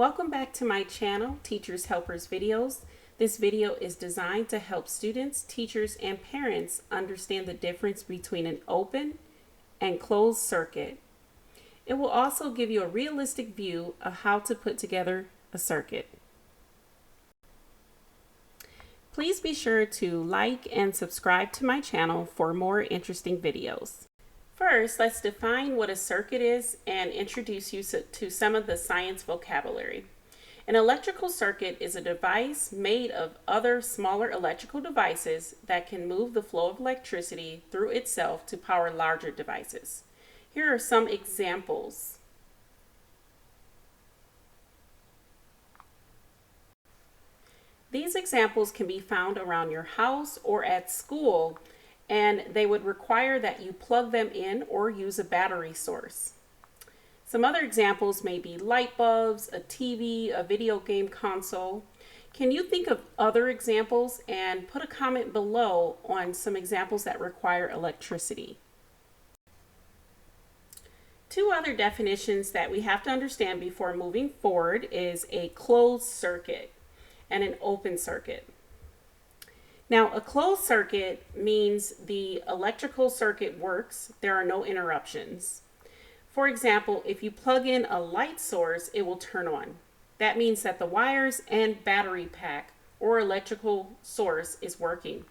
Welcome back to my channel, Teachers Helpers Videos. This video is designed to help students, teachers, and parents understand the difference between an open and closed circuit. It will also give you a realistic view of how to put together a circuit. Please be sure to like and subscribe to my channel for more interesting videos. First, let's define what a circuit is and introduce you to some of the science vocabulary. An electrical circuit is a device made of other smaller electrical devices that can move the flow of electricity through itself to power larger devices. Here are some examples. These examples can be found around your house or at school, and they would require that you plug them in or use a battery source. Some other examples may be light bulbs, a TV, a video game console. Can you think of other examples and put a comment below on some examples that require electricity? Two other definitions that we have to understand before moving forward is a closed circuit and an open circuit. Now, a closed circuit means the electrical circuit works, there are no interruptions. For example, if you plug in a light source, it will turn on. That means that the wires and battery pack or electrical source is working.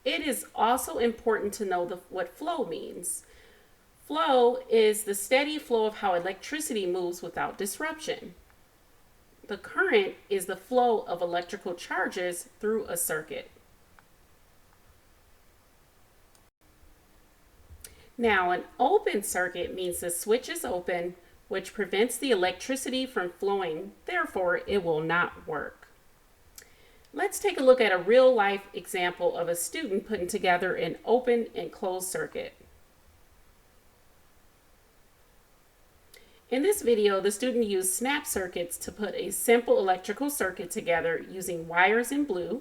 It is also important to know what flow means. Flow is the steady flow of how electricity moves without disruption. The current is the flow of electrical charges through a circuit. Now, an open circuit means the switch is open, which prevents the electricity from flowing. Therefore, it will not work. Let's take a look at a real-life example of a student putting together an open and closed circuit. In this video, the student used snap circuits to put a simple electrical circuit together using wires in blue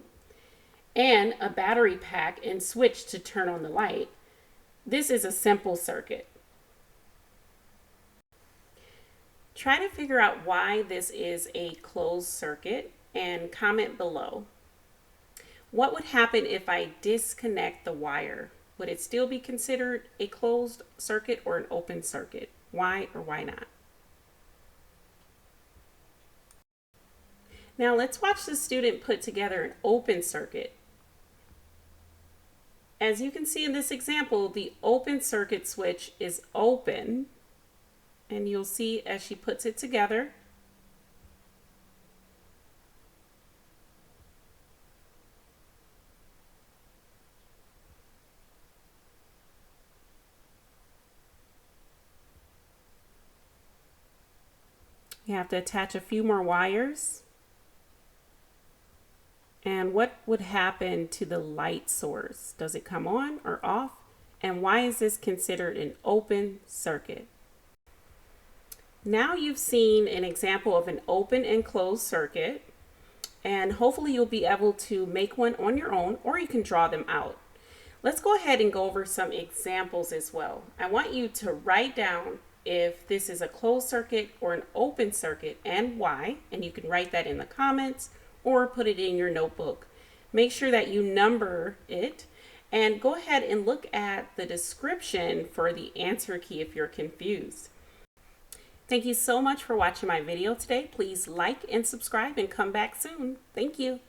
and a battery pack and switch to turn on the light. This is a simple circuit. Try to figure out why this is a closed circuit and comment below. What would happen if I disconnect the wire? Would it still be considered a closed circuit or an open circuit? Why or why not? Now let's watch the student put together an open circuit. As you can see in this example, the open circuit switch is open, and you'll see as she puts it together. You have to attach a few more wires. And what would happen to the light source? Does it come on or off? And why is this considered an open circuit? Now you've seen an example of an open and closed circuit, and hopefully you'll be able to make one on your own, or you can draw them out. Let's go ahead and go over some examples as well. I want you to write down if this is a closed circuit or an open circuit and why, and you can write that in the comments or put it in your notebook. Make sure that you number it and go ahead and look at the description for the answer key if you're confused. Thank you so much for watching my video today. Please like and subscribe and come back soon. Thank you.